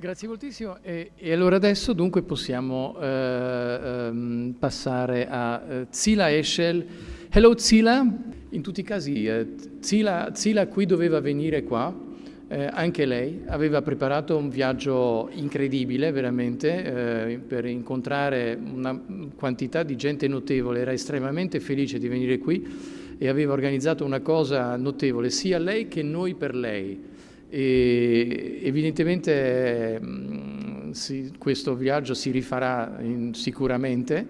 Grazie moltissimo e allora adesso dunque possiamo passare a Tzilla Eshel. Hello Tzilla, in tutti i casi Tzilla qui doveva venire qua, anche lei aveva preparato un viaggio incredibile veramente per incontrare una quantità di gente notevole, era estremamente felice di venire qui e aveva organizzato una cosa notevole sia lei che noi per lei. E evidentemente questo viaggio si farà sicuramente,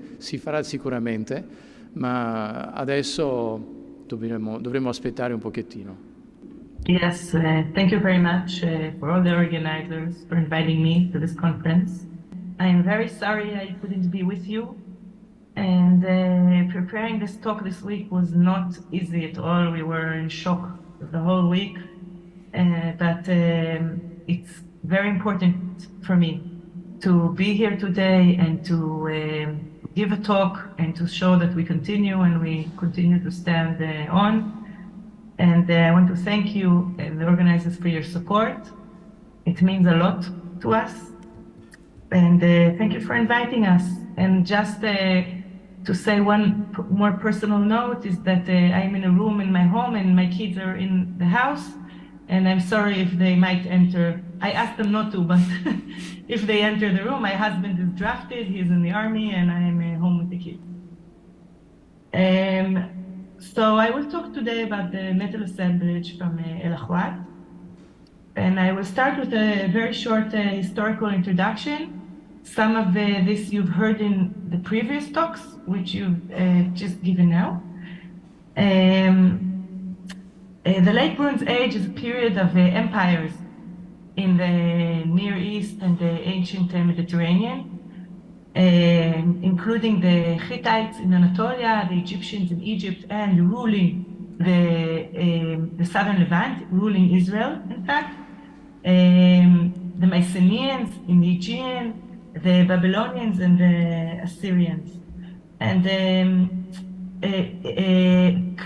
ma adesso dovremo aspettare un pochettino. Yes, thank you very much for all the organizers for inviting me to this conference. I am very sorry I couldn't be with you, and preparing this talk this week was not easy at all. We were in shock the whole week. But it's very important for me to be here today and to give a talk and to show that we continue and we continue to stand on. And I want to thank you and the organizers for your support. It means a lot to us. And thank you for inviting us. And just to say one more personal note is that I'm in a room in my home and my kids are in the house. And I'm sorry if they might enter. I asked them not to, but if they enter the room, my husband is drafted, he's in the army, and I'm home with the kids. So I will talk today about the metal assemblage from el-Ahwat. And I will start with a very short historical introduction. Some of this you've heard in the previous talks, which you've just given now. The Late Bronze Age is a period of empires in the Near East and the ancient Mediterranean, including the Hittites in Anatolia, the Egyptians in Egypt, and ruling the southern Levant, ruling Israel, in fact, the Mycenaeans in the Aegean, the Babylonians, and the Assyrians. And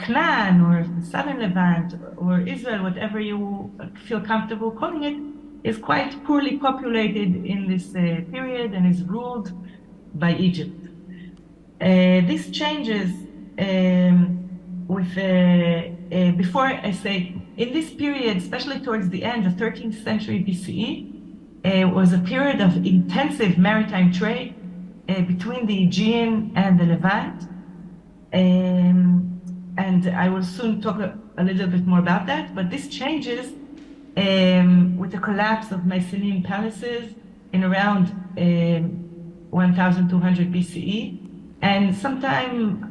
Canaan or the southern Levant or Israel, whatever you feel comfortable calling it, is quite poorly populated in this period and is ruled by Egypt. This changes before I say, in this period, especially towards the end, the 13th century BCE, was a period of intensive maritime trade between the Aegean and the Levant. And I will soon talk a little bit more about that, but this changes with the collapse of Mycenaean palaces in around 1200 BCE, and sometime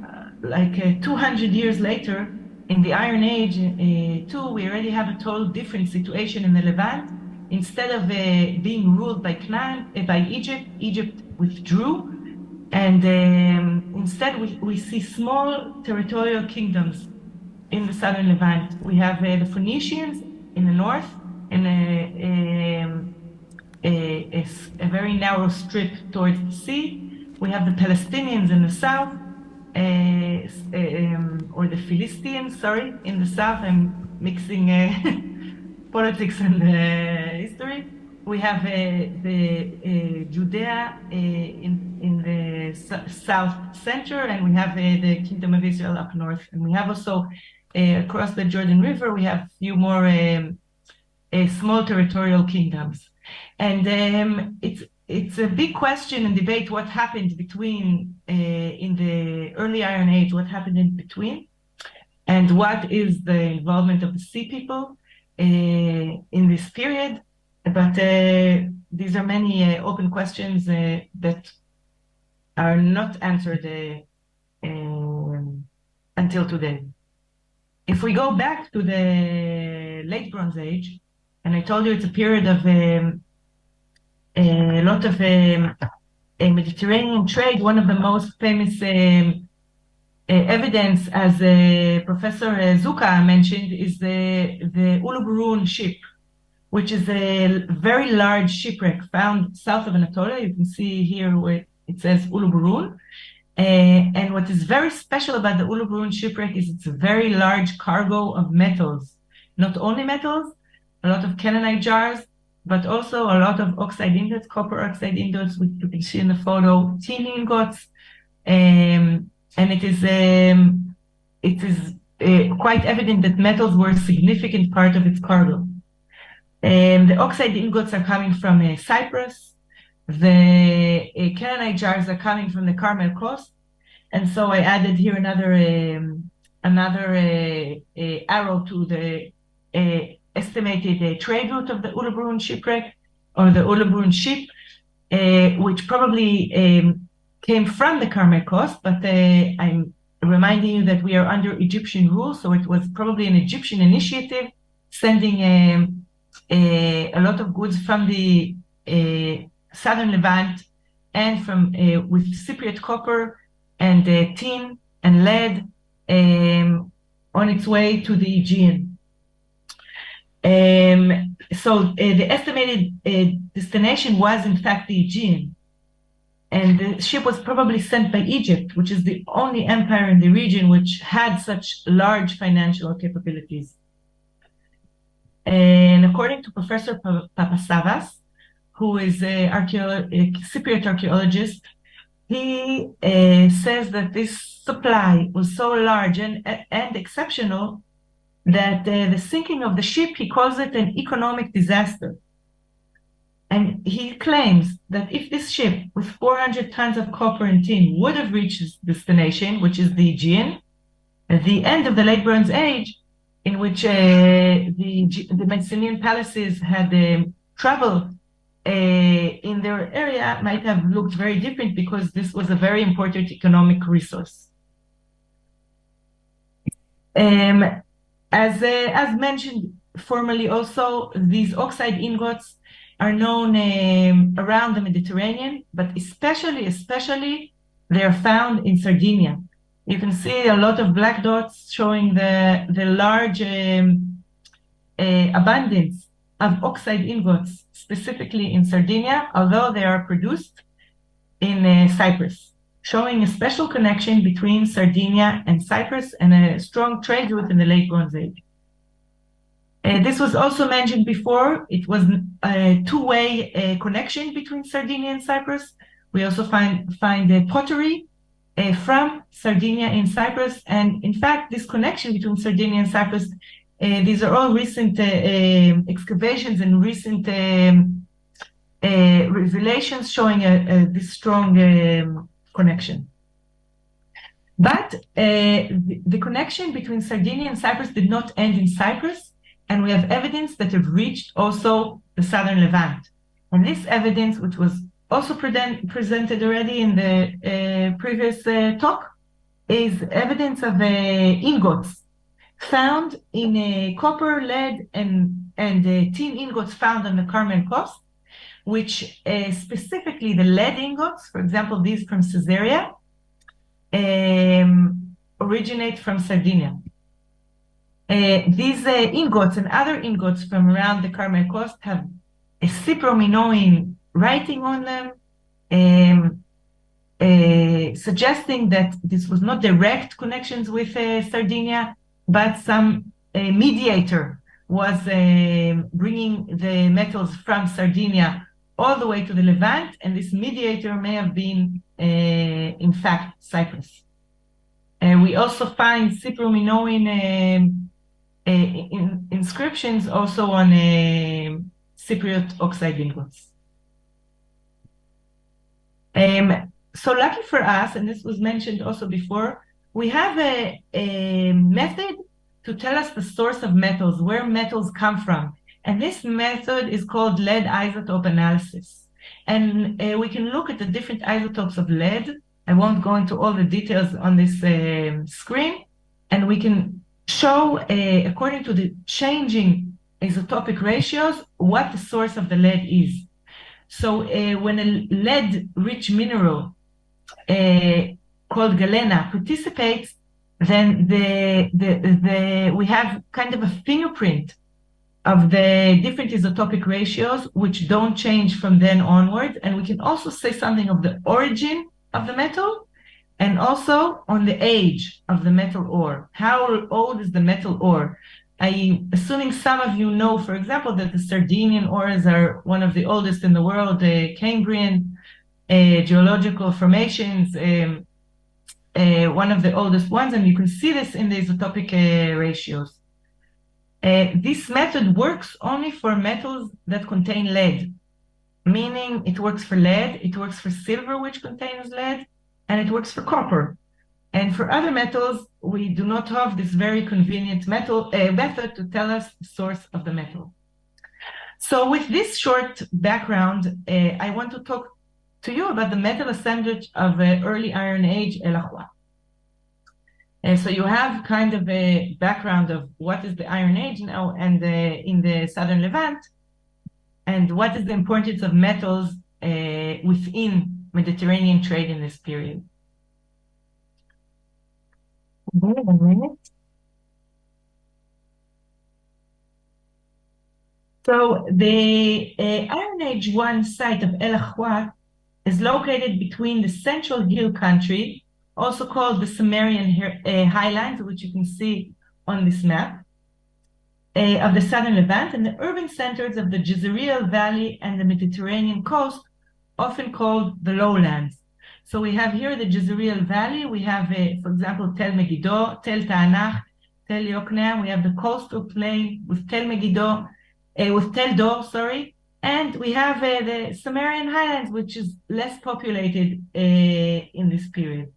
200 years later, in the Iron Age too, we already have a total different situation in the Levant. Instead of being ruled by Egypt, Egypt withdrew. And instead, we see small territorial kingdoms in the southern Levant. We have the Phoenicians in the north, and a very narrow strip towards the sea. We have the Palestinians in the south, or the Philistines, sorry, in the south. I'm mixing politics and history. We have the Judea in the south center, and we have the Kingdom of Israel up north. And we have also across the Jordan River, we have a few more small territorial kingdoms. And it's a big question and debate what happened between, in the early Iron Age, what happened in between, and what is the involvement of the Sea People in this period. But these are many open questions that are not answered until today. If we go back to the Late Bronze Age, and I told you it's a period of a lot of Mediterranean trade, one of the most famous evidence, as Professor Zuka mentioned, is the Uluburun ship, which is a very large shipwreck found south of Anatolia. You can see here where it says Uluburun. And what is very special about the Uluburun shipwreck is it's a very large cargo of metals. Not only metals, a lot of Canaanite jars, but also a lot of oxide ingots, copper oxide ingots, which you can see in the photo, tin ingots, and it is quite evident that metals were a significant part of its cargo. The oxide ingots are coming from Cyprus. The Canaanite jars are coming from the Carmel Coast. And so I added here another arrow to the estimated trade route of the Ullabrun shipwreck, or the Ullabrun ship, which probably came from the Carmel Coast, but I'm reminding you that we are under Egyptian rule, so it was probably an Egyptian initiative sending a lot of goods from the southern Levant and from with Cypriot copper and tin and lead on its way to the Aegean. So the estimated destination was in fact the Aegean. And the ship was probably sent by Egypt, which is the only empire in the region which had such large financial capabilities. And according to Professor Papasavas, who is a Cypriot archaeologist, he says that this supply was so large and exceptional that the sinking of the ship, he calls it an economic disaster. And he claims that if this ship with 400 tons of copper and tin would have reached its destination, which is the Aegean, at the end of the Late Bronze Age, in which the Mycenaean palaces had trouble in their area, might have looked very different because this was a very important economic resource. As mentioned formally also, these oxide ingots are known around the Mediterranean, but especially they are found in Sardinia. You can see a lot of black dots showing the large abundance of oxide ingots, specifically in Sardinia, although they are produced in Cyprus, showing a special connection between Sardinia and Cyprus and a strong trade route in the Late Bronze Age. This was also mentioned before. It was a two-way connection between Sardinia and Cyprus. We also find pottery from Sardinia in Cyprus. And in fact, this connection between Sardinia and Cyprus, these are all recent excavations and recent revelations showing this strong connection. But the connection between Sardinia and Cyprus did not end in Cyprus. And we have evidence that it reached also the southern Levant. And this evidence, which was also presented already in the previous talk, is evidence of ingots found in copper, lead, and tin ingots found on the Carmel Coast, which specifically the lead ingots, for example, these from Caesarea, originate from Sardinia. These ingots and other ingots from around the Carmel Coast have a Cypro-Minoan writing on them, suggesting that this was not direct connections with Sardinia, but some mediator was bringing the metals from Sardinia all the way to the Levant, and this mediator may have been, in fact, Cyprus. We also find Cypro-Minoan inscriptions also on Cypriot oxide ingots. So lucky for us, and this was mentioned also before, we have a method to tell us the source of metals, where metals come from. And this method is called lead isotope analysis. And we can look at the different isotopes of lead. I won't go into all the details on this screen. And we can show, according to the changing isotopic ratios, what the source of the lead is. So when a lead-rich mineral called galena participates, then we have kind of a fingerprint of the different isotopic ratios, which don't change from then onward. And we can also say something of the origin of the metal, and also on the age of the metal ore. How old is the metal ore? I'm assuming some of you know, for example, that the Sardinian ores are one of the oldest in the world, Cambrian geological formations, one of the oldest ones, and you can see this in the isotopic ratios. This method works only for metals that contain lead, meaning it works for lead, it works for silver, which contains lead, and it works for copper. And for other metals, we do not have this very convenient method to tell us the source of the metal. So with this short background, I want to talk to you about the metal assemblage of early Iron Age, el-Ahwat. So you have kind of a background of what is the Iron Age now and in the Southern Levant, and what is the importance of metals within Mediterranean trade in this period. Wait a minute. So the Iron Age 1 site of el-Ahwat is located between the Central Hill Country, also called the Sumerian Highlands, which you can see on this map, of the Southern Levant, and the urban centers of the Jezreel Valley and the Mediterranean coast, often called the lowlands. So we have here the Jezreel Valley. We have, for example, Tel Megiddo, Tel Ta'anach, Tel Yokneam. We have the coastal plain with Tel Megiddo, with Tel Dor, sorry. And we have the Sumerian Highlands, which is less populated in this period.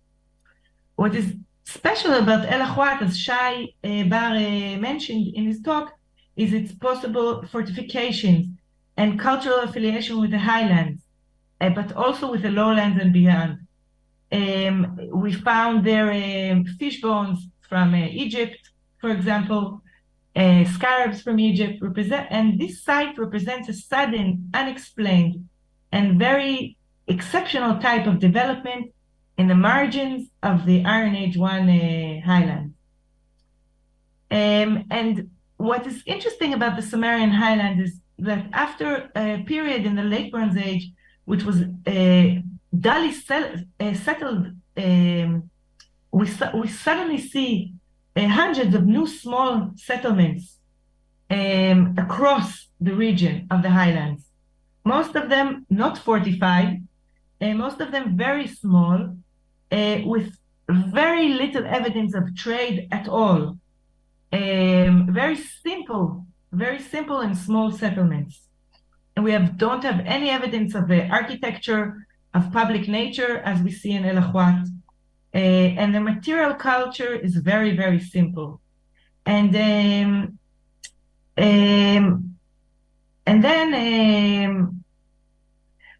What is special about el-Ahwat, as Shai Bar mentioned in his talk, is its possible fortifications and cultural affiliation with the highlands, but also with the lowlands and beyond. We found there fish bones from Egypt, for example, scarabs from Egypt, and this site represents a sudden, unexplained, and very exceptional type of development in the margins of the Iron Age 1 highlands. And what is interesting about the Sumerian highlands is that after a period in the Late Bronze Age, which was dully settled, we suddenly see hundreds of new small settlements across the region of the highlands. Most of them not fortified, most of them very small, with very little evidence of trade at all. Very simple and small settlements. And we don't have any evidence of the architecture of public nature as we see in el-Ahwat. And the material culture is very, very simple. And then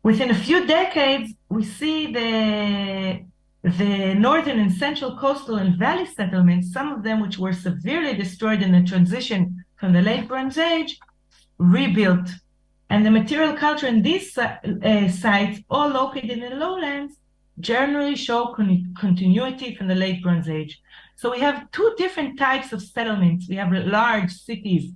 within a few decades, we see the northern and central coastal and valley settlements, some of them which were severely destroyed in the transition from the Late Bronze Age, rebuilt. And the material culture in these sites, all located in the lowlands, generally show continuity from the Late Bronze Age. So we have two different types of settlements. We have large cities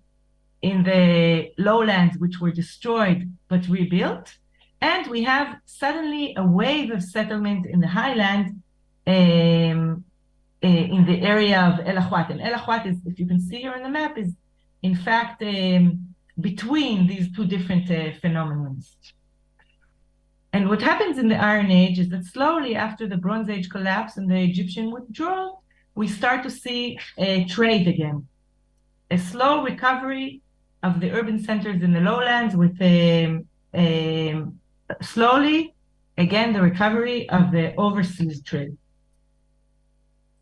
in the lowlands which were destroyed but rebuilt. And we have suddenly a wave of settlement in the highland in the area of el-Ahwat. And el-Ahwat is, if you can see here on the map, is in fact between these two different phenomena. And what happens in the Iron Age is that slowly after the Bronze Age collapse and the Egyptian withdrawal, we start to see trade again. A slow recovery of the urban centers in the lowlands with slowly, again, the recovery of the overseas trade.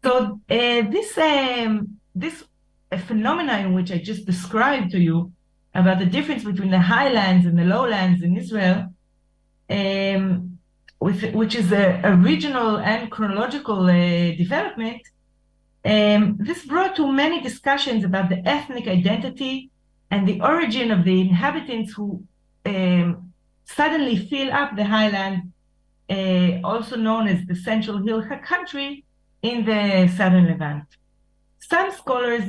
So this phenomenon which I just described to you about the difference between the highlands and the lowlands in Israel, which is a regional and chronological development, this brought to many discussions about the ethnic identity and the origin of the inhabitants who suddenly fill up the highland, also known as the Central Hill Country in the Southern Levant. Some scholars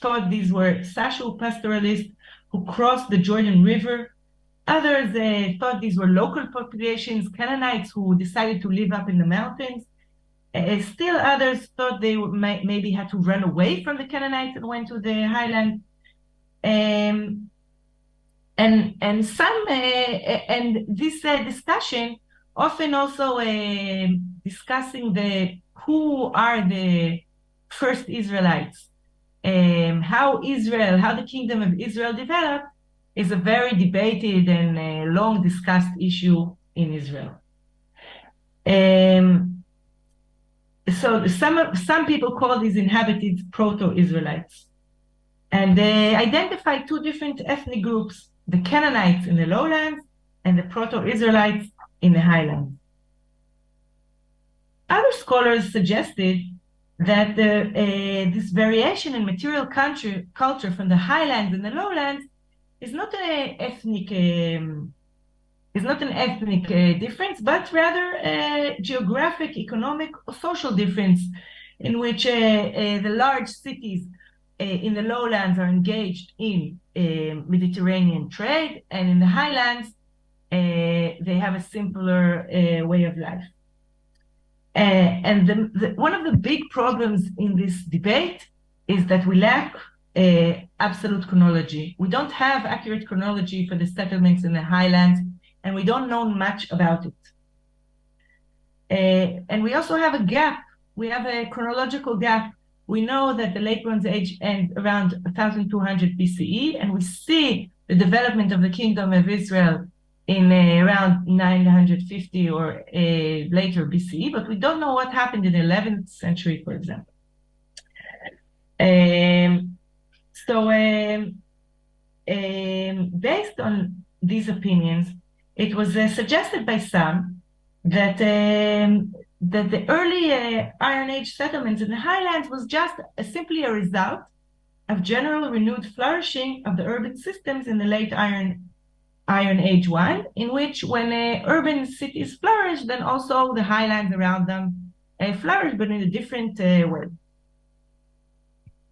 thought these were Sashu pastoralists who crossed the Jordan River. Others thought these were local populations, Canaanites, who decided to live up in the mountains. Still others thought they maybe had to run away from the Canaanites and went to the highland. And this discussion often also discussing who are the first Israelites, how the kingdom of Israel developed is a very debated and long discussed issue in Israel. So some people call these inhabited proto-Israelites, and they identify two different ethnic groups: the Canaanites in the lowlands and the proto-Israelites in the highlands. Other scholars suggested that this variation in material culture from the highlands and the lowlands is not an ethnic difference, but rather a geographic, economic, or social difference, in which the large cities in the lowlands are engaged in Mediterranean trade, and in the highlands they have a simpler way of life. And one of the big problems in this debate is that we lack absolute chronology. We don't have accurate chronology for the settlements in the highlands, and we don't know much about it. And we also have a gap. We have a chronological gap. We know that the Late Bronze Age ends around 1200 BCE, and we see the development of the Kingdom of Israel in around 950 or later BCE, but we don't know what happened in the 11th century, for example. Based on these opinions, it was suggested by some that the early Iron Age settlements in the highlands was just simply a result of general renewed flourishing of the urban systems in the late Iron Age 1, in which when urban cities flourish, then also the highlands around them flourish, but in a different way.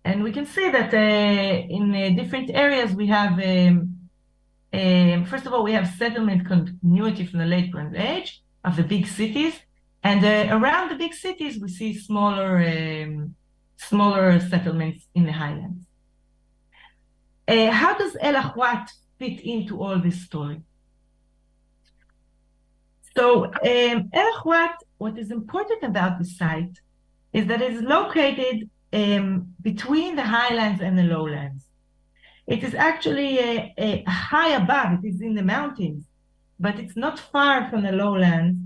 And we can see that in different areas we have, first of all, we have settlement continuity from the Late Bronze Age of the big cities, and around the big cities we see smaller settlements in the highlands. How does el-Ahwat fit into all this story? So el-Ahwat, what is important about the site is that it is located between the highlands and the lowlands. It is actually high above, it is in the mountains, but it's not far from the lowlands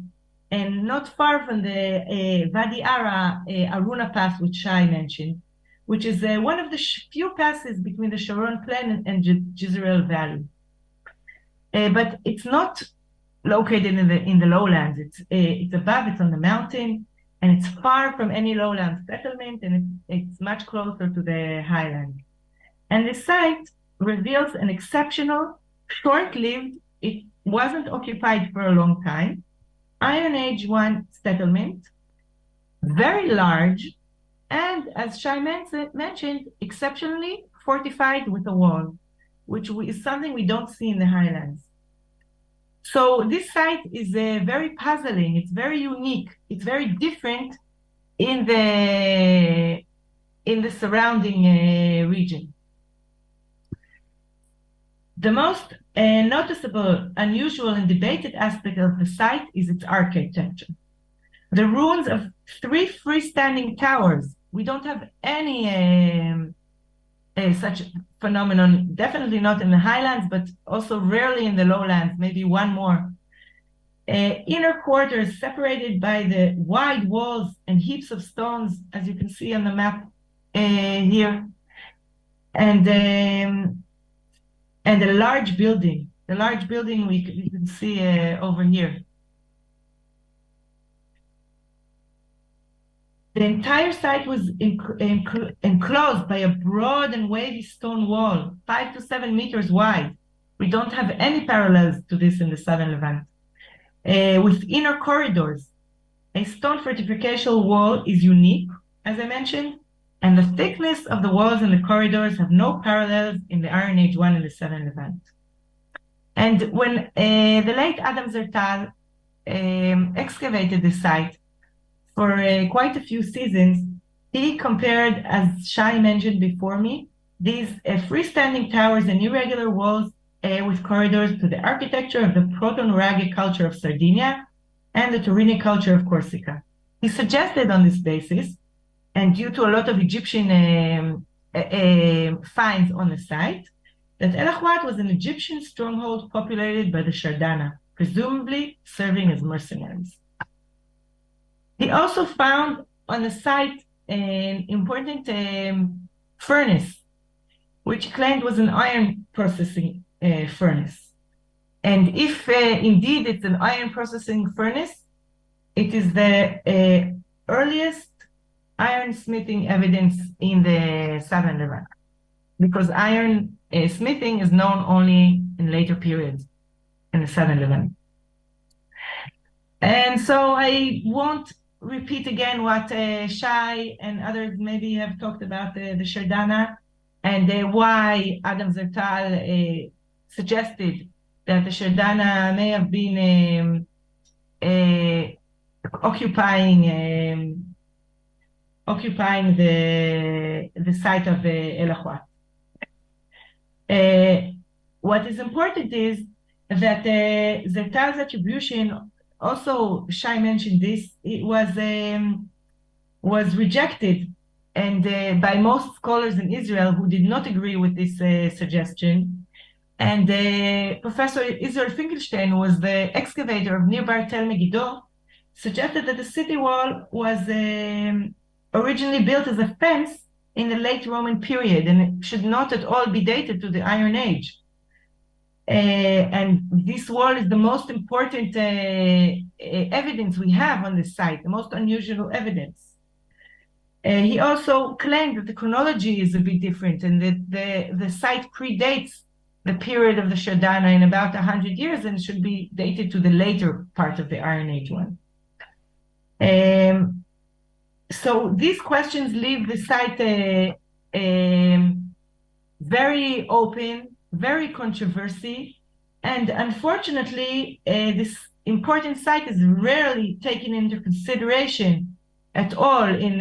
and not far from the Wadi Ara Aruna Pass, which Shai mentioned, which is one of the few passes between the Sharon Plain and Jezreel Valley. But it's not located in the lowlands. It's above, it's on the mountain, and it's far from any lowland settlement, and it's much closer to the highland. And the site reveals an exceptional, short-lived, it wasn't occupied for a long time, Iron Age 1 settlement, very large, and as Shai mentioned, exceptionally fortified with a wall, which is something we don't see in the highlands. So this site is very puzzling, it's very unique, it's very different in the surrounding region. The most noticeable, unusual, and debated aspect of the site is its architecture. The ruins of 3 freestanding towers. We don't have any such phenomenon, definitely not in the highlands, but also rarely in the lowlands, maybe one more. Inner quarters separated by the wide walls and heaps of stones, as you can see on the map here. And a large building. The large building we can see over here. The entire site was enclosed by a broad and wavy stone wall, 5 to 7 meters wide. We don't have any parallels to this in the southern Levant. With inner corridors. A stone fortification wall is unique, as I mentioned, and the thickness of the walls and the corridors have no parallels in the Iron Age 1 in the southern Levant. And when the late Adam Zertal excavated the site, for quite a few seasons, he compared, as Shai mentioned before me, these freestanding towers and irregular walls with corridors to the architecture of the Proto-Nuraghe culture of Sardinia and the Turini culture of Corsica. He suggested on this basis, and due to a lot of Egyptian finds on the site, that el-Ahwat was an Egyptian stronghold populated by the Shardana, presumably serving as mercenaries. He also found on the site an important furnace, which he claimed was an iron processing furnace. And if indeed it's an iron processing furnace, it is the earliest iron smithing evidence in the southern Levant, because iron smithing is known only in later periods in the southern Levant. And so I won't repeat again what Shai and others maybe have talked about the Shardana and why Adam Zertal suggested that the Shardana may have been occupying the site of el-Ahwat. What is important is that Zertal's attribution, also Shai mentioned this, it was rejected and by most scholars in Israel who did not agree with this suggestion. And Professor Israel Finkelstein, who was the excavator of nearby Tel Megiddo, suggested that the city wall was originally built as a fence in the late Roman period, and it should not at all be dated to the Iron Age. And this wall is the most important evidence we have on this site, the most unusual evidence. He also claimed that the chronology is a bit different and that the site predates the period of the Shardana in about 100 years and should be dated to the later part of the Iron Age one. So these questions leave the site very open, very controversial, and unfortunately, this important site is rarely taken into consideration at all in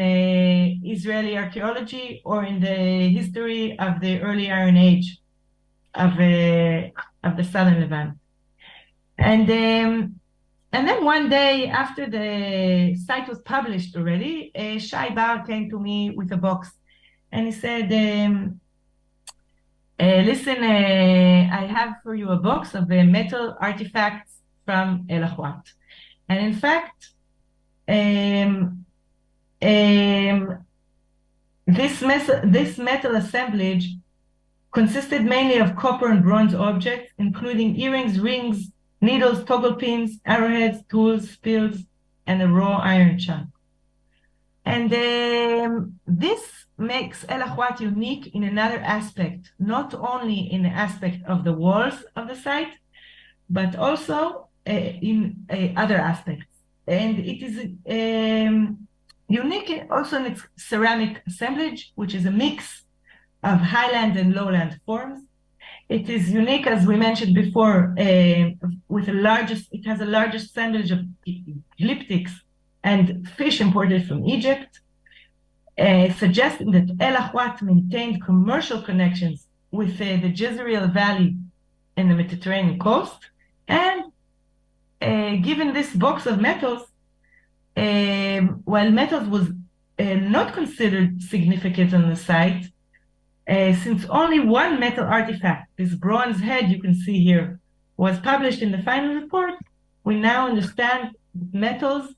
Israeli archaeology or in the history of the early Iron Age of the southern Levant. And then one day after the site was published already, Shai Bar came to me with a box and he said, listen, I have for you a box of metal artifacts from el-Ahwat. And in fact, this metal assemblage consisted mainly of copper and bronze objects, including earrings, rings, needles, toggle pins, arrowheads, tools, spills, and a raw iron chunk. And this makes el-Ahwat unique in another aspect, not only in the aspect of the walls of the site, but also in other aspects. And it is unique also in its ceramic assemblage, which is a mix of highland and lowland forms. It is unique, as we mentioned before, with it has the largest assemblage of glyptics and fish imported from Egypt, suggesting that el-Ahwat maintained commercial connections with the Jezreel Valley and the Mediterranean coast. And given this box of metals, while metals was not considered significant on the site, since only one metal artifact, this bronze head you can see here, was published in the final report, we now understand that metals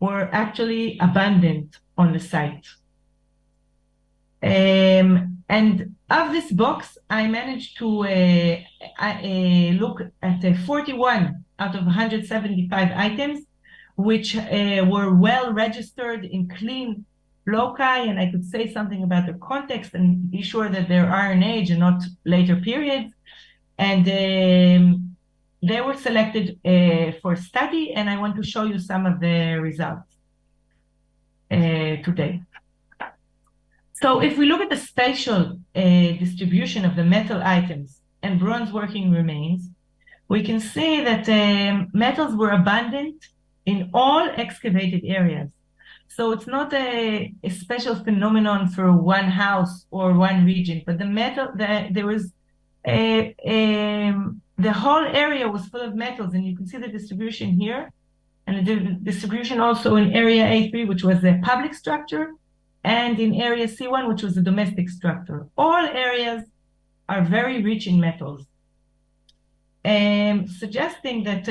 were actually abundant on the site. And of this box, I managed to look at 41 out of 175 items, which were well registered in clean loci, and I could say something about their context and be sure that they're Iron Age and not later periods. And they were selected for study, and I want to show you some of the results today. So if we look at the spatial distribution of the metal items and bronze working remains, we can see that metals were abundant in all excavated areas. So it's not a special phenomenon for one house or one region, but there was the whole area was full of metals, and you can see the distribution here, and the distribution also in area A3, which was a public structure, and in area C1, which was a domestic structure. All areas are very rich in metals, suggesting that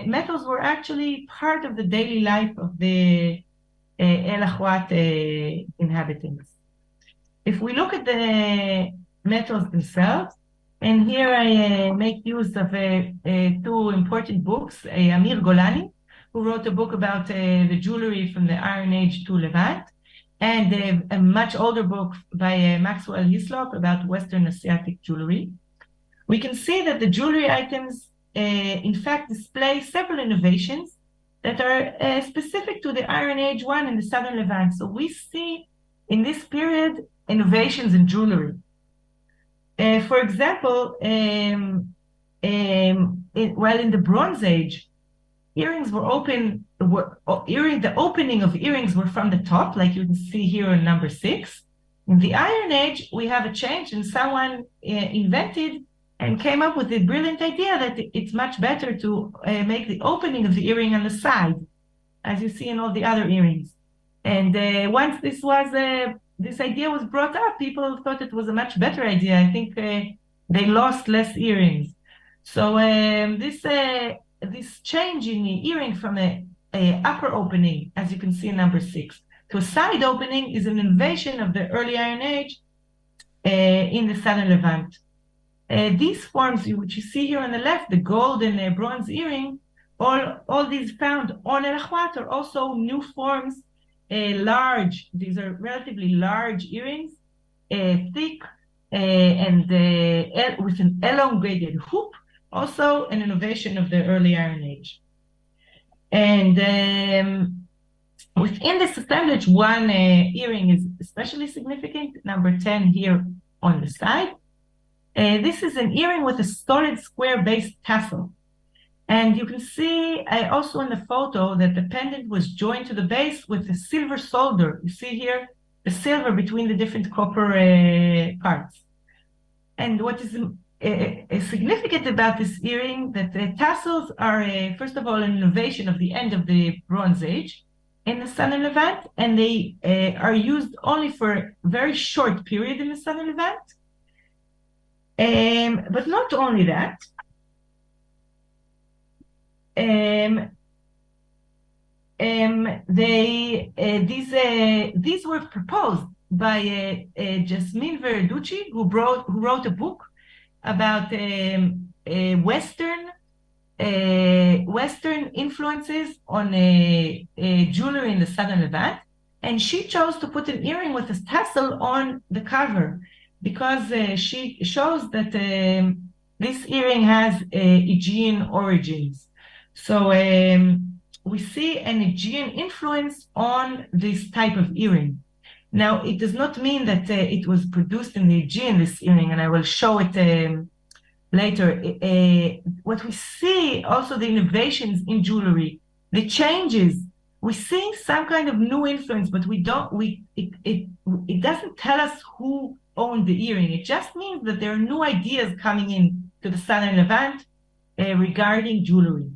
metals were actually part of the daily life of the el-Ahwat inhabitants. If we look at the metals themselves, and here I make use of two important books, Amir Golani, who wrote a book about the jewelry from the Iron Age to Levant, and a much older book by Maxwell Hislop about Western Asiatic jewelry. We can see that the jewelry items, in fact, display several innovations that are specific to the Iron Age one in the Southern Levant. So we see in this period innovations in jewelry. For example, in the Bronze Age, earrings were open. The opening of earrings were from the top, like you can see here on number 6. In the Iron Age, we have a change, and someone invented and came up with the brilliant idea that it's much better to make the opening of the earring on the side, as you see in all the other earrings. And once this idea was brought up, people thought it was a much better idea. I think they lost less earrings. So this change in the earring from a upper opening, as you can see in number 6, to a side opening is an innovation of the early Iron Age in the Southern Levant. These forms, which you see here on the left, the gold and bronze earring, all these found on el-Ahwat are also new forms, large. These are relatively large earrings, thick, and with an elongated hoop, also an innovation of the early Iron Age. And within this assemblage, one earring is especially significant, number 10 here on the side. This is an earring with a solid square-based tassel. And you can see also in the photo that the pendant was joined to the base with a silver solder. You see here the silver between the different copper parts. And what is significant about this earring, that the tassels are, first of all, an innovation of the end of the Bronze Age in the Southern Levant, and they are used only for a very short period in the Southern Levant. But not only that, these were proposed by Jasmine Verducci, who wrote a book about Western influences on jewelry in the Southern Levant, and she chose to put an earring with a tassel on the cover because she shows that this earring has Aegean origins. So we see an Aegean influence on this type of earring. Now, it does not mean that it was produced in the Aegean, this earring, and I will show it later. What we see, also the innovations in jewelry, the changes, we see some kind of new influence, but it doesn't tell us who owned the earring. It just means that there are new ideas coming in to the Southern Levant regarding jewelry.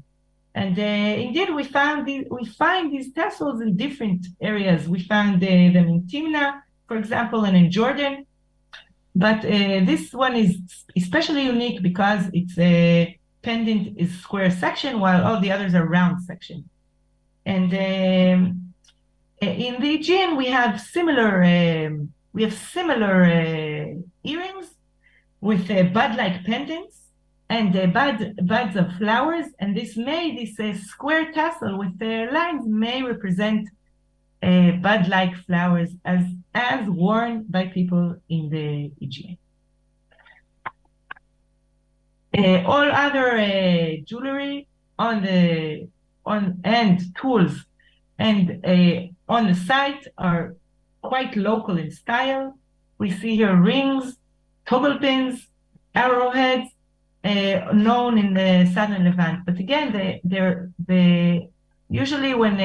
And indeed, we find these tassels in different areas. We found them in Timna, for example, and in Jordan. But this one is especially unique because its pendant is square section, while all the others are round section. And in the Aegean, we have similar earrings with bud-like pendants and buds of flowers, and this square tassel with the lines may represent bud-like flowers as worn by people in the Aegean. All other jewelry and tools and on the site are quite local in style. We see here rings, toggle pins, arrowheads, known in the Southern Levant. But again, the Usually when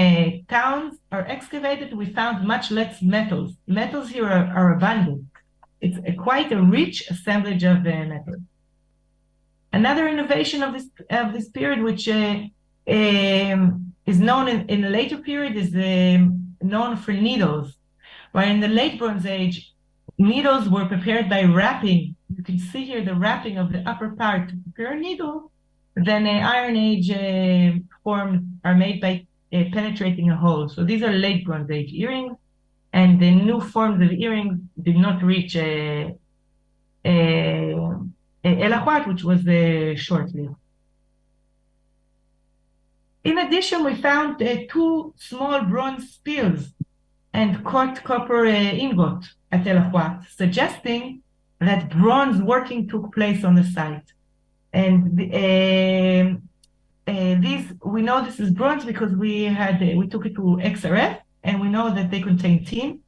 towns are excavated, we found much less metals. Metals here are abundant. It's quite a rich assemblage of metals. Another innovation of this period, which is known in a later period, is known for needles. While in the late Bronze Age, needles were prepared by wrapping. You can see here the wrapping of the upper part to prepare a needle. Then Iron Age forms are made by penetrating a hole. So these are late Bronze Age earrings, and the new forms of earrings did not reach el-Ahwat, which was short-lived. In addition, we found two small bronze spills and cut copper ingot at el-Ahwat, suggesting that bronze working took place on the site. And these, we know this is bronze because we took it to XRF, and we know that they contain tin,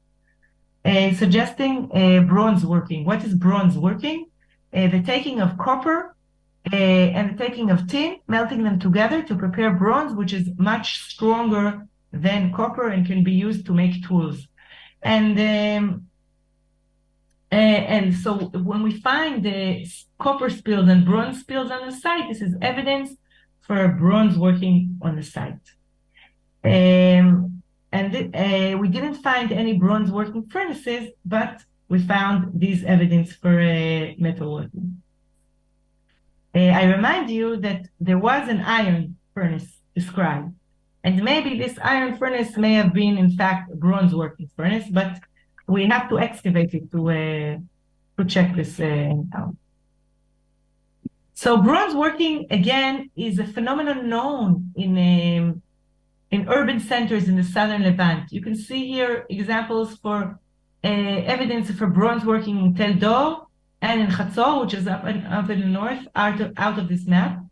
suggesting bronze working. What is bronze working? The taking of copper and the taking of tin, melting them together to prepare bronze, which is much stronger than copper and can be used to make tools. And so when we find the copper spills and bronze spills on the site, this is evidence for bronze working on the site. We didn't find any bronze working furnaces, but we found these evidence for metalworking. I remind you that there was an iron furnace described, and maybe this iron furnace may have been, in fact, a bronze working furnace, but we have to excavate it to check this out. So bronze working, again, is a phenomenon known in urban centers in the southern Levant. You can see here examples for evidence for bronze working in Tel Dor and in Chatzor, which is up in the north, out of this map.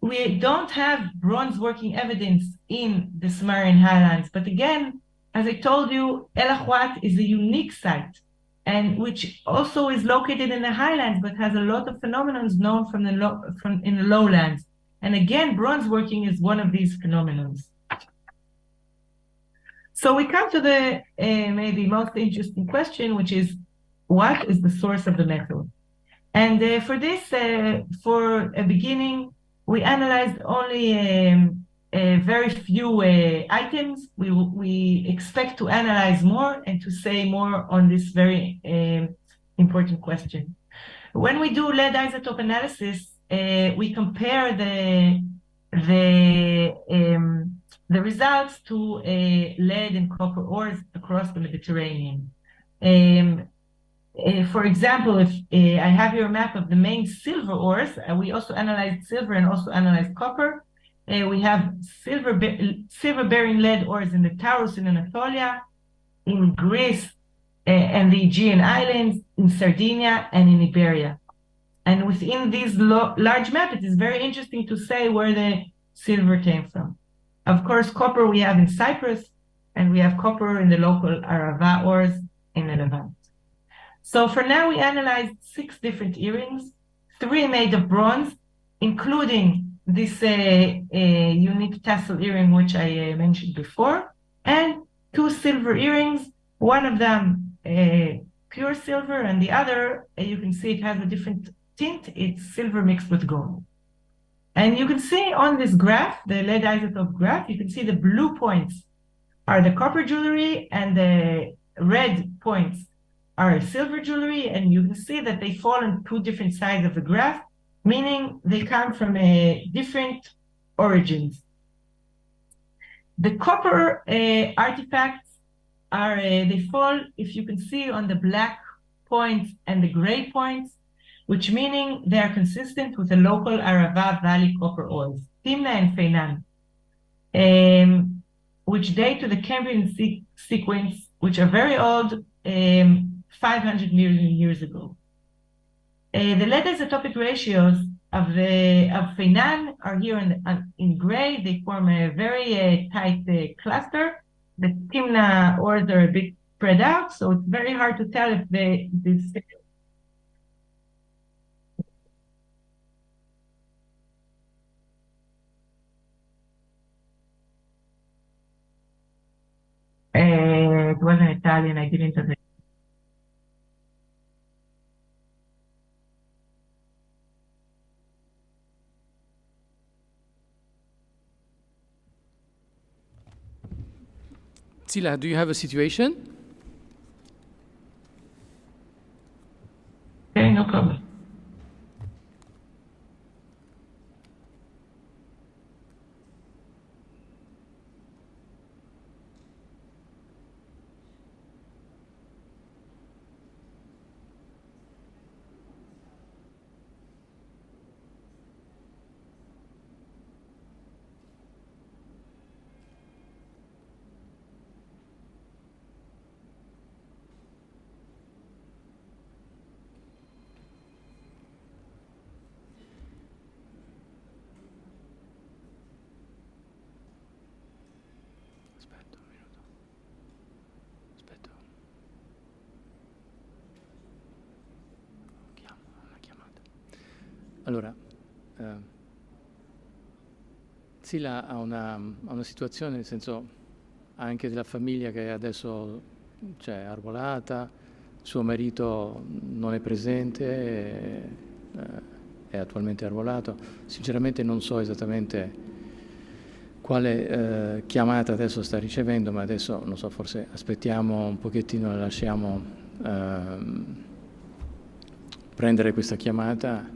We don't have bronze working evidence in the Sumerian highlands, but again, as I told you, el-Ahwat is a unique site, and which also is located in the highlands, but has a lot of phenomena known from in the lowlands. And again, bronze working is one of these phenomena. So we come to the maybe most interesting question, which is, what is the source of the metal? And for this, for a beginning, we analyzed only very few items. We expect to analyze more and to say more on this very important question. When we do lead isotope analysis, we compare the results to lead and copper ores across the Mediterranean. For example, if I have here a map of the main silver ores, we also analyzed silver and also analyzed copper. We have silver-bearing lead ores in the Taurus in Anatolia, in Greece and the Aegean Islands, in Sardinia and in Iberia. And within this large map, it is very interesting to say where the silver came from. Of course, copper we have in Cyprus, and we have copper in the local Arava ores in the Levant. So for now, we analyzed 6 different earrings, 3 made of bronze, including this unique tassel earring, which I mentioned before, and 2 silver earrings, one of them pure silver, and the other, you can see it has a different tint. It's silver mixed with gold. And you can see on this graph, the lead isotope graph, you can see the blue points are the copper jewelry and the red points are silver jewelry, and you can see that they fall on 2 different sides of the graph, meaning they come from different origins. The copper artifacts are, they fall, if you can see, on the black points and the gray points, which meaning they are consistent with the local Arava Valley copper ores, Timna and Feinan, which date to the Cambrian sequence, which are very old, 500 million years ago. The lead isotopic ratios of Feinan are here in gray. They form a very tight cluster. The Timna ores are a bit spread out, so it's very hard to tell if this. It wasn't Italian, I didn't understand. Tzilla, do you have a situation? Okay, no problem. Aspetta un minuto. Aspetta. Una chiamata. Allora, Tzilla ha una situazione, nel senso, ha anche della famiglia che adesso è arruolata, suo marito non è presente, è attualmente arruolato. Sinceramente non so esattamente quale chiamata adesso sta ricevendo, ma adesso, non so, forse aspettiamo un pochettino, la lasciamo prendere questa chiamata.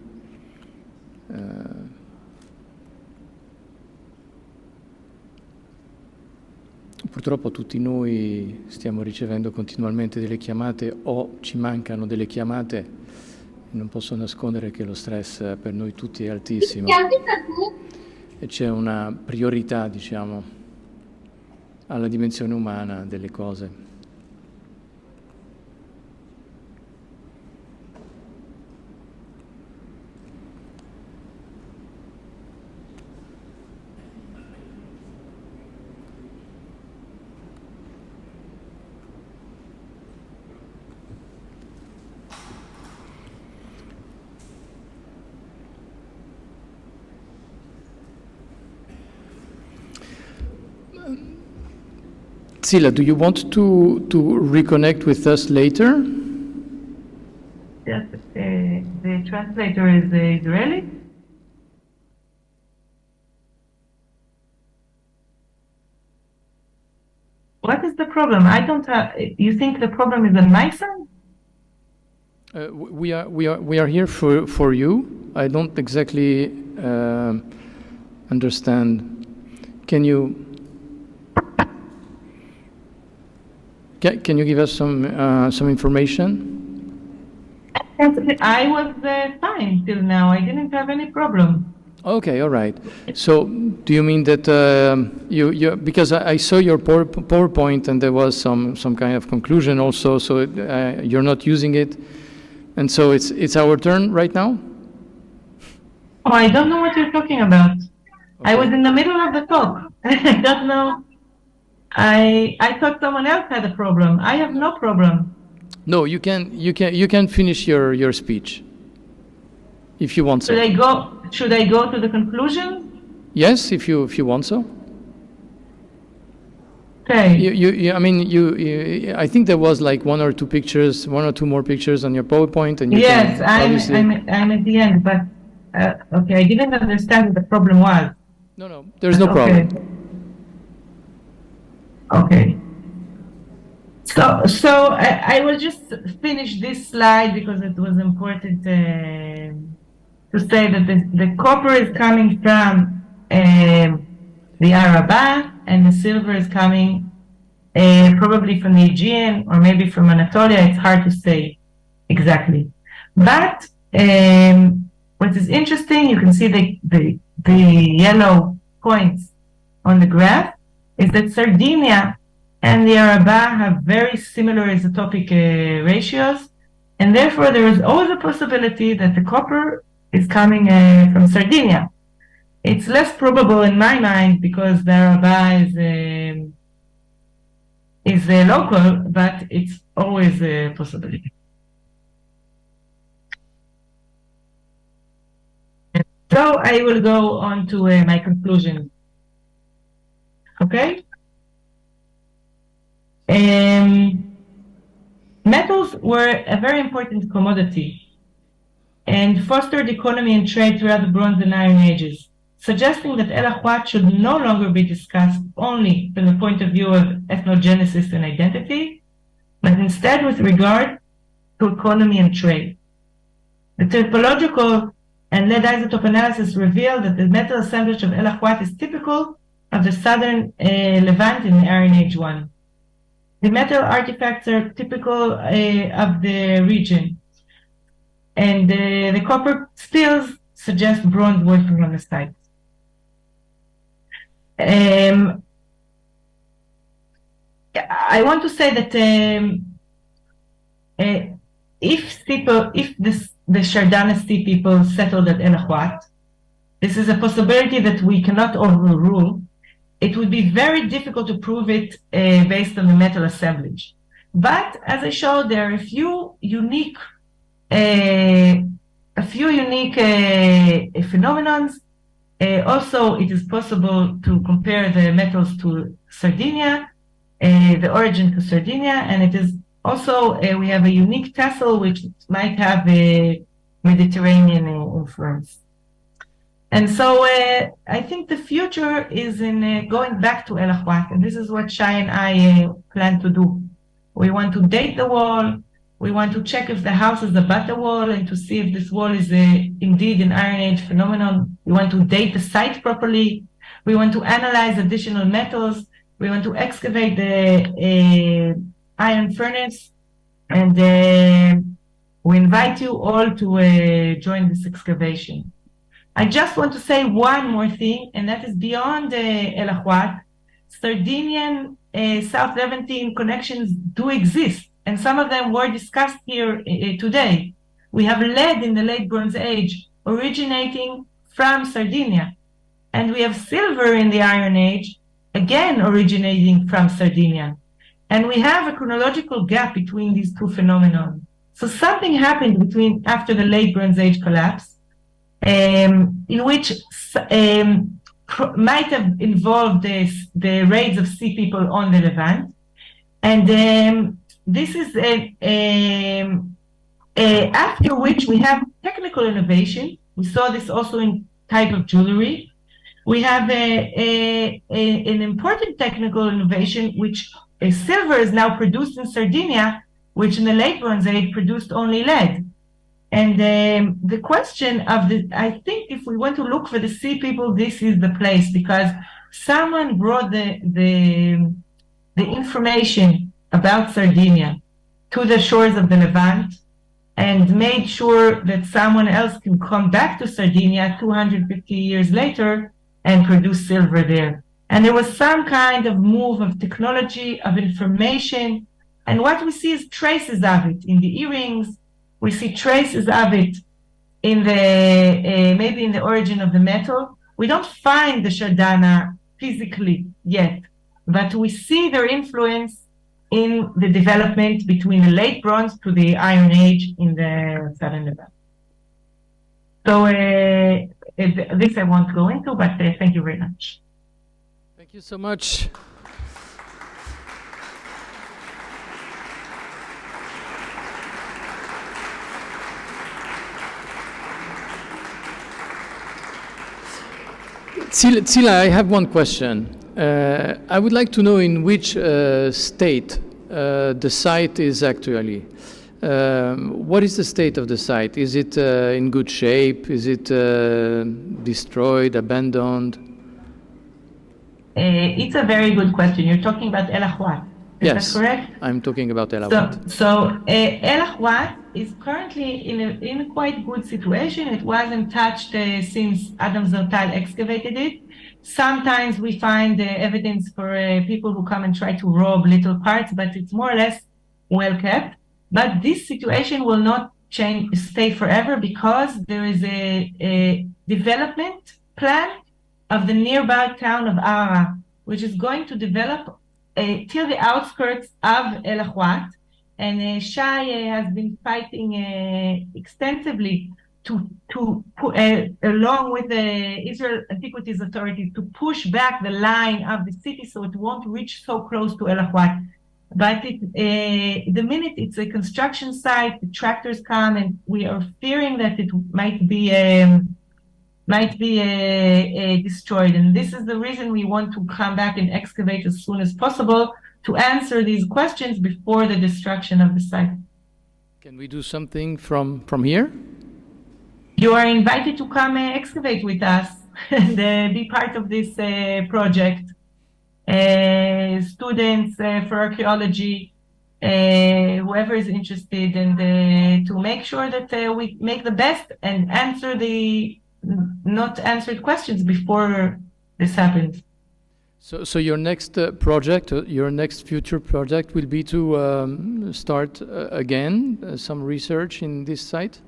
Purtroppo tutti noi stiamo ricevendo continuamente delle chiamate o ci mancano delle chiamate. Non posso nascondere che lo stress per noi tutti è altissimo e c'è una priorità, diciamo, alla dimensione umana delle cose. Tzilla, do you want to reconnect with us later? Yes, the translator is Israeli. What is the problem? I don't have. You think the problem is on my side? We are here for you. I don't exactly understand. Can you give us some information? I was fine till now. I didn't have any problem. Okay, all right. So, do you mean that you because I saw your PowerPoint and there was some kind of conclusion also. So you're not using it, and so it's our turn right now. Oh, I don't know what you're talking about. Okay. I was in the middle of the talk. I don't know. I thought someone else had a problem. I have no problem. No, you can finish your speech if you want so. Should I go to the conclusion? Yes, if you want so. Okay. I mean, I think there was like one or two more pictures on your PowerPoint, and yes, I'm at the end, but okay, I didn't understand what the problem was. No, there's no problem. Okay. So I will just finish this slide because it was important to say that the copper is coming from the Arabah and the silver is coming probably from the Aegean or maybe from Anatolia. It's hard to say exactly. But what is interesting, you can see the yellow points on the graph, is that Sardinia and the Arabah have very similar isotopic ratios, and therefore there is always a possibility that the copper is coming from Sardinia. It's less probable in my mind because the Arabah is local, but it's always a possibility. So I will go on to my conclusion. Okay? Metals were a very important commodity and fostered economy and trade throughout the Bronze and Iron Ages, suggesting that el-Ahwat should no longer be discussed only from the point of view of ethnogenesis and identity, but instead with regard to economy and trade. The typological and lead isotope analysis revealed that the metal assemblage of el-Ahwat is typical of the southern Levant in the Iron Age 1. The metal artifacts are typical of the region, and the copper stills suggest bronze working on the site. I want to say that if the Shardana Sea people settled at el-Ahwat, this is a possibility that we cannot overrule. It would be very difficult to prove it based on the metal assemblage. But as I showed, there are a few unique phenomenons. Also, it is possible to compare the metals to Sardinia, the origin to Sardinia, and it is also, we have a unique tassel which might have a Mediterranean influence. And so I think the future is in going back to el-Ahwat, and this is what Shai and I plan to do. We want to date the wall. We want to check if the house is above the wall and to see if this wall is indeed an Iron Age phenomenon. We want to date the site properly. We want to analyze additional metals. We want to excavate the iron furnace. And we invite you all to join this excavation. I just want to say one more thing, and that is beyond el-Ahwat, Sardinian South Levantine connections do exist, and some of them were discussed here today. We have lead in the late Bronze Age originating from Sardinia, and we have silver in the Iron Age, again originating from Sardinia. And we have a chronological gap between these two phenomena. So something happened after the late Bronze Age collapse, in which might have involved the raids of sea people on the Levant. And this is after which we have technical innovation. We saw this also in type of jewelry. We have an important technical innovation, which silver is now produced in Sardinia, which in the late Bronze Age produced only lead. And the question of I think if we want to look for the sea people, this is the place, because someone brought the information about Sardinia to the shores of the Levant and made sure that someone else can come back to Sardinia 250 years later and produce silver there. And there was some kind of move of technology, of information, and what we see is traces of it in the earrings. We see traces of it in the maybe in the origin of the metal. We don't find the Shardana physically yet, but we see their influence in the development between the late Bronze to the Iron Age in the southern Levant. So this I won't go into, but thank you very much. Thank you so much. Tzilla, I have one question. I would like to know in which state the site is actually. What is the state of the site? Is it in good shape? Is it destroyed, abandoned? It's a very good question. You're talking about el-Ahwat. Is that correct? I'm talking about el-Ahwat. So el-Ahwat is currently in a quite good situation. It wasn't touched since Adam Zertal excavated it. Sometimes we find evidence for people who come and try to rob little parts, but it's more or less well kept. But this situation will not stay forever, because there is a development plan of the nearby town of Ara, which is going to develop till the outskirts of el-Ahwat. And Shai has been fighting extensively to along with the Israel Antiquities Authority, to push back the line of the city so it won't reach so close to el-Ahwat. But the minute it's a construction site, the tractors come, and we are fearing that it might be destroyed. And this is the reason we want to come back and excavate as soon as possible to answer these questions before the destruction of the site. Can we do something from here? You are invited to come excavate with us and be part of this project. Students for archaeology, whoever is interested, and to make sure that we make the best and answer the not answered questions before this happens. So your next project, your next future project will be to start again some research in this site?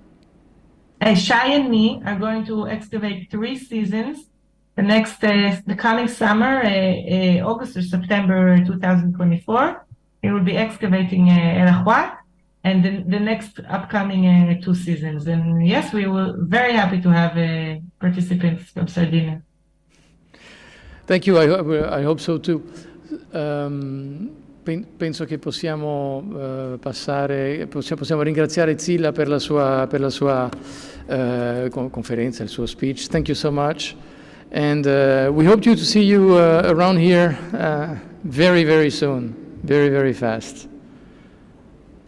Shai and me are going to excavate 3 seasons. The coming summer, August or September 2024, we will be excavating el-Ahwat, and the next upcoming 2 seasons. And yes, we will very happy to have participants from Sardinia. Thank you. I hope so too. Penso che possiamo ringraziare Tzilla per la sua conferenza, il suo speech. Thank you so much. And we hope to see you around here very, very soon, very, very fast.